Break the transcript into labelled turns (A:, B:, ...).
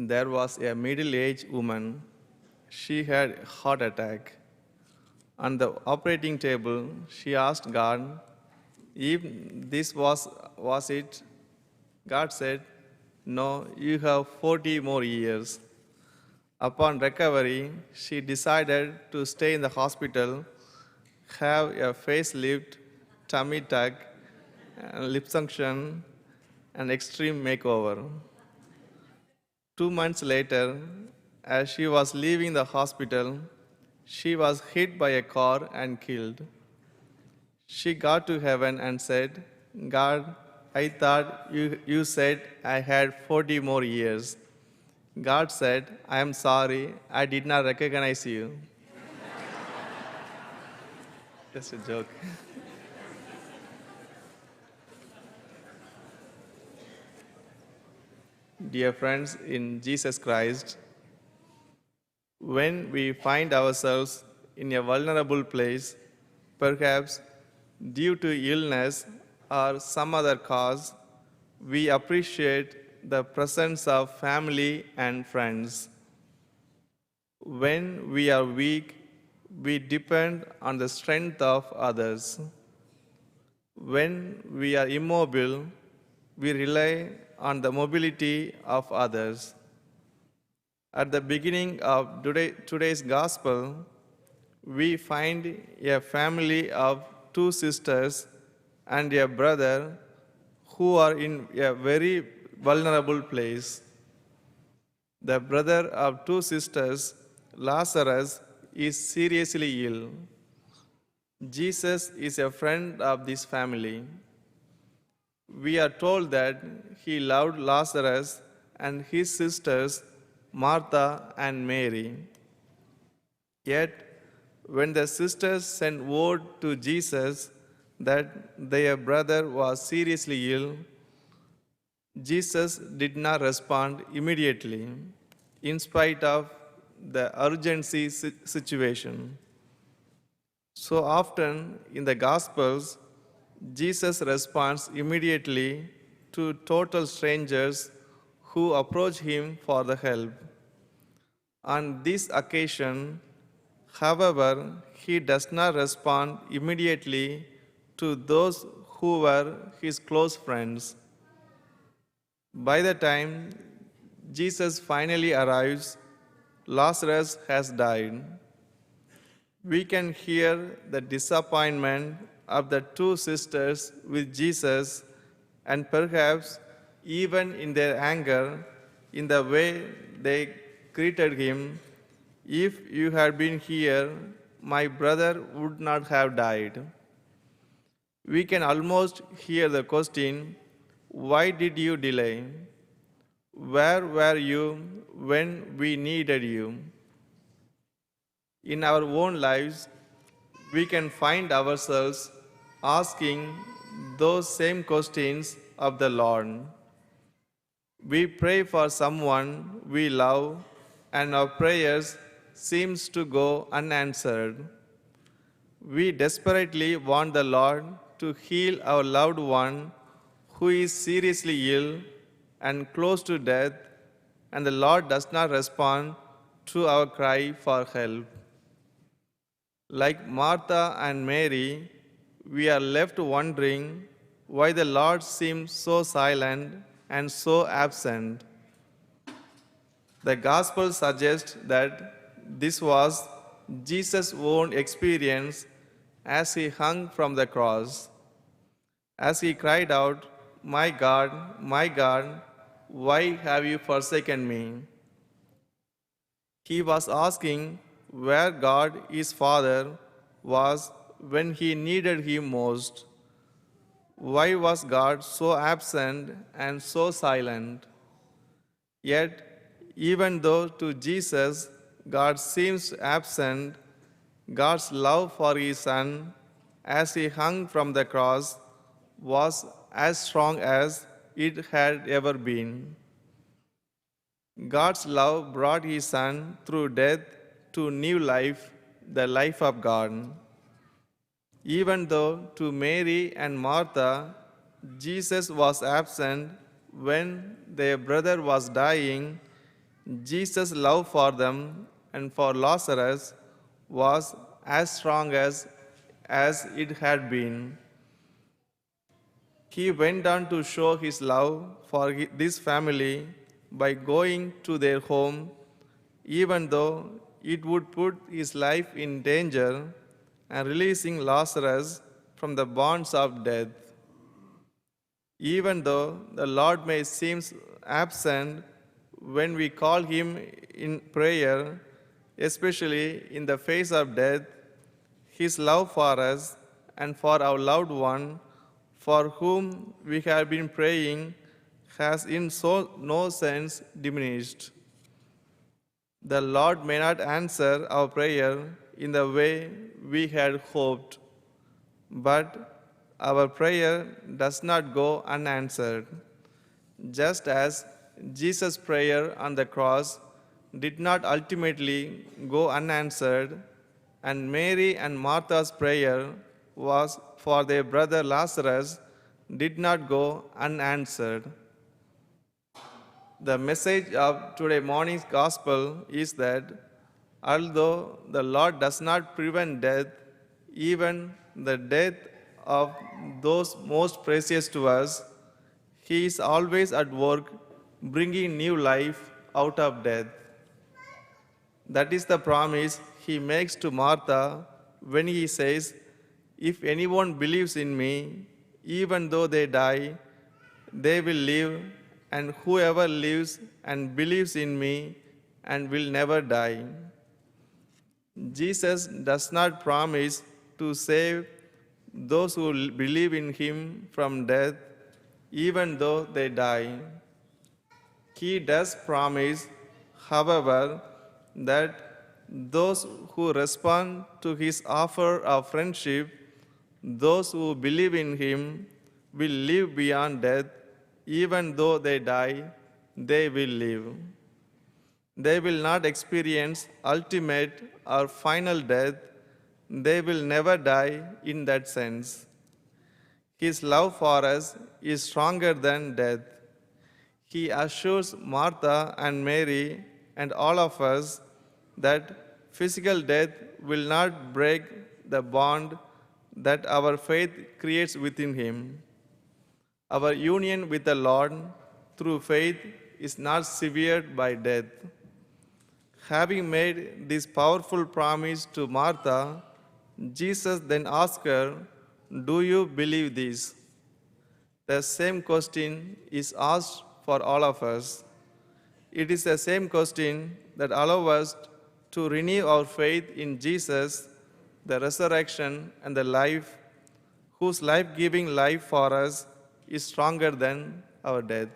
A: There was a middle-aged woman. She had a heart attack. On the operating table, she asked God if this was it. God said, "No, you have 40 more years." Upon recovery, she decided to stay in the hospital, have a facelift, tummy tuck, and liposuction, and extreme makeover. 2 months later, as she was leaving the hospital, she was hit by a car and killed. She got to heaven and said, "God, I thought you said I had 40 more years." God said, "I am sorry, I did not recognize you." Just a joke. Dear friends in Jesus Christ, when we find ourselves in a vulnerable place, perhaps due to illness or some other cause, we appreciate the presence of family and friends. When we are weak, we depend on the strength of others. When we are immobile, we rely on the mobility of others. At the beginning of today's gospel, we find a family of two sisters and a brother who are in a very vulnerable place. The brother of two sisters, Lazarus, is seriously ill. Jesus is a friend of this family. We are told that he loved Lazarus and his sisters, Martha and Mary. Yet, when the sisters sent word to Jesus that their brother was seriously ill, Jesus did not respond immediately, in spite of the urgency situation. So often in the Gospels, Jesus responds immediately to total strangers who approach him for the help. On this occasion, however, he does not respond immediately to those who were his close friends. By the time Jesus finally arrives, Lazarus has died. We can hear the disappointment of the two sisters with Jesus, and perhaps even in their anger, in the way they greeted him. "If you had been here, my brother would not have died." We can almost hear the question, "Why did you delay? Where were you when we needed you?" In our own lives, we can find ourselves asking those same questions of the Lord. We pray for someone we love, and our prayers seems to go unanswered. We desperately want the Lord to heal our loved one who is seriously ill and close to death, and the Lord does not respond to our cry for help. Like Martha and Mary, we are left wondering why the Lord seems so silent and so absent. The Gospel suggests that this was Jesus' own experience as he hung from the cross. As he cried out, my God, why have you forsaken me?" He was asking where God, his Father, was when he needed him most. Why was God so absent and so silent? Yet, even though to Jesus God seems absent, God's love for his Son as he hung from the cross was as strong as it had ever been. God's love brought his Son through death to new life, the life of God. Even though to Mary and Martha, Jesus was absent when their brother was dying, Jesus' love for them and for Lazarus was as strong as it had been. He went on to show his love for this family by going to their home, even though it would put his life in danger, and releasing Lazarus from the bonds of death. Even though the Lord may seem absent when we call him in prayer, especially in the face of death, his love for us and for our loved one, for whom we have been praying, has in no sense diminished. The Lord may not answer our prayer in the way we had hoped, but our prayer does not go unanswered. Just as Jesus' prayer on the cross did not ultimately go unanswered, and Mary and Martha's prayer was for their brother Lazarus did not go unanswered. The message of today morning's gospel is that although the Lord does not prevent death, even the death of those most precious to us, he is always at work bringing new life out of death. That is the promise he makes to Martha when he says, "If anyone believes in me, even though they die, they will live, and whoever lives and believes in me and will never die." Jesus does not promise to save those who believe in him from death, even though they die. He does promise, however, that those who respond to his offer of friendship, those who believe in him, will live beyond death. Even though they die, they will live. They will not experience ultimate or final death. They will never die in that sense. His love for us is stronger than death. He assures Martha and Mary and all of us that physical death will not break the bond that our faith creates within him. Our union with the Lord through faith is not severed by death. Having made this powerful promise to Martha, Jesus then asked her, "Do you believe this?" The same question is asked for all of us. It is the same question that allows us to renew our faith in Jesus, the resurrection and the life, whose life-giving life for us is stronger than our death.